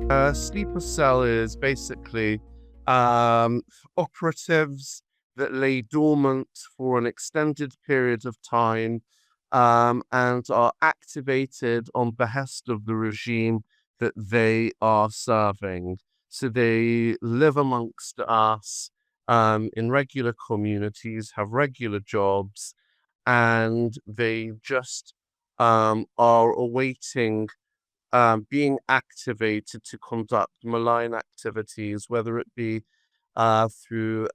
A sleeper cell is basically um, operatives that lay dormant for an extended period of time and are activated on behest of the regime that they are serving. So they live amongst us in regular communities, have regular jobs, and they just are awaiting being activated to conduct malign activities, whether it be through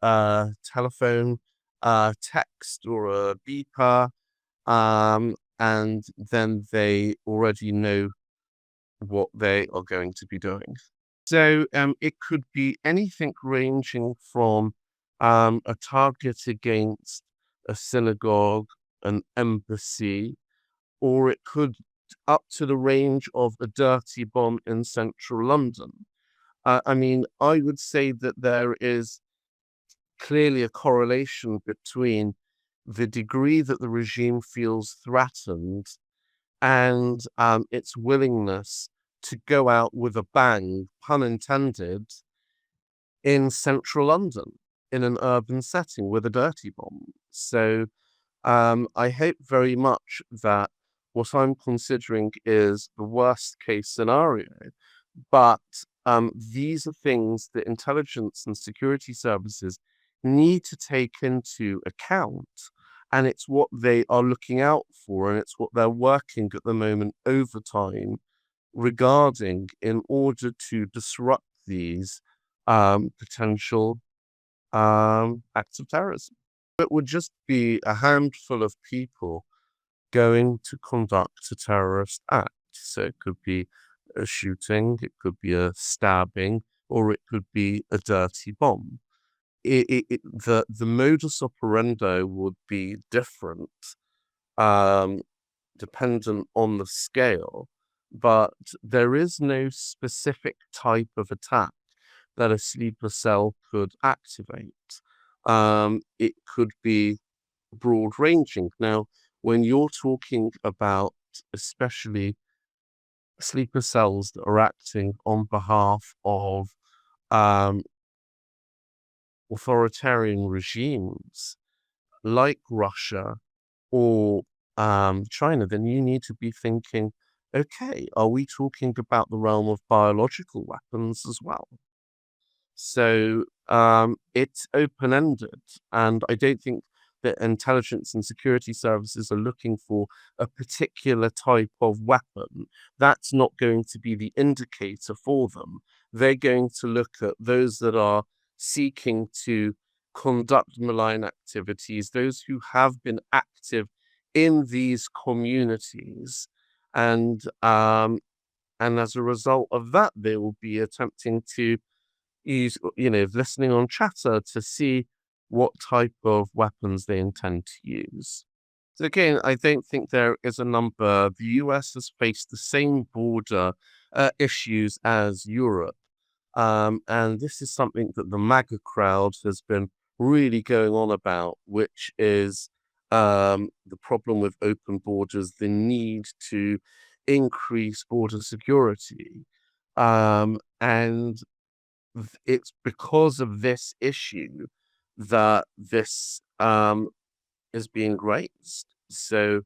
telephone, text, or a beeper, and then they already know what they are going to be doing. So it could be anything ranging from a target against a synagogue, an embassy, or it could up to the range of a dirty bomb in central London. I mean, I would say that there is clearly a correlation between the degree that the regime feels threatened and its willingness to go out with a bang, pun intended, in central London in an urban setting with a dirty bomb. So I hope very much that what I'm considering is the worst case scenario, but these are things that intelligence and security services need to take into account. And it's what they are looking out for, and it's what they're working at the moment overtime regarding in order to disrupt these potential acts of terrorism. It would just be a handful of people going to conduct a terrorist act. So it could be a shooting, it could be a stabbing, or it could be a dirty bomb. The modus operandi would be different, um, dependent on the scale, but there is no specific type of attack that a sleeper cell could activate. It could be broad ranging. Now, when you're talking about especially sleeper cells that are acting on behalf of um, authoritarian regimes like Russia or China, then you need to be thinking, okay, are we talking about the realm of biological weapons as well? So it's open ended. And I don't think that intelligence and security services are looking for a particular type of weapon. That's not going to be the indicator for them. They're going to look at those that are seeking to conduct malign activities, those who have been active in these communities. And as a result of that, they will be attempting to use, listening on chatter to see what type of weapons they intend to use. So again, I don't think there is a number. The US has faced the same border issues as Europe. And this is something that the MAGA crowd has been really going on about, which is the problem with open borders, the need to increase border security. And it's because of this issue that this is being raised. So,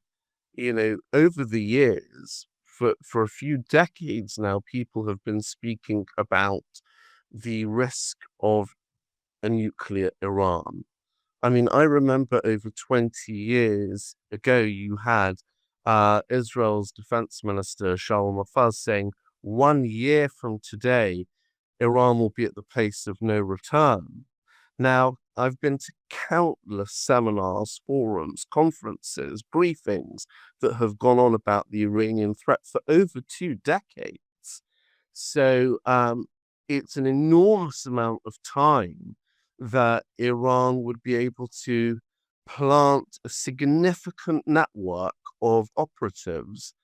over the years, for a few decades now, people have been speaking about the risk of a nuclear Iran. I mean, I remember over 20 years ago, you had Israel's defense minister, Shalom Mofaz, saying 1 year from today, Iran will be at the place of no return. Now, I've been to countless seminars, forums, conferences, briefings that have gone on about the Iranian threat for over 2 decades. So it's an enormous amount of time that Iran would be able to plant a significant network of operatives,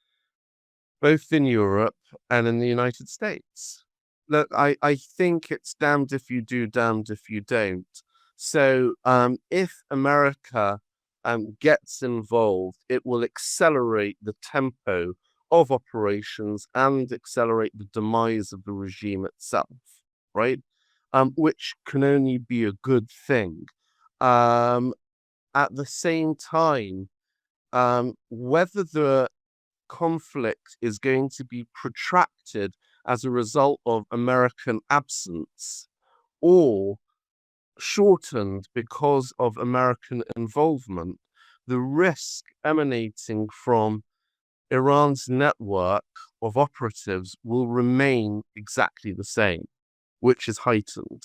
both in Europe and in the United States. Look, I think it's damned if you do, damned if you don't. So if America gets involved, it will accelerate the tempo of operations and accelerate the demise of the regime itself, right? Which can only be a good thing. At the same time, whether the conflict is going to be protracted as a result of American absence or shortened because of American involvement, the risk emanating from Iran's network of operatives will remain exactly the same, which is heightened.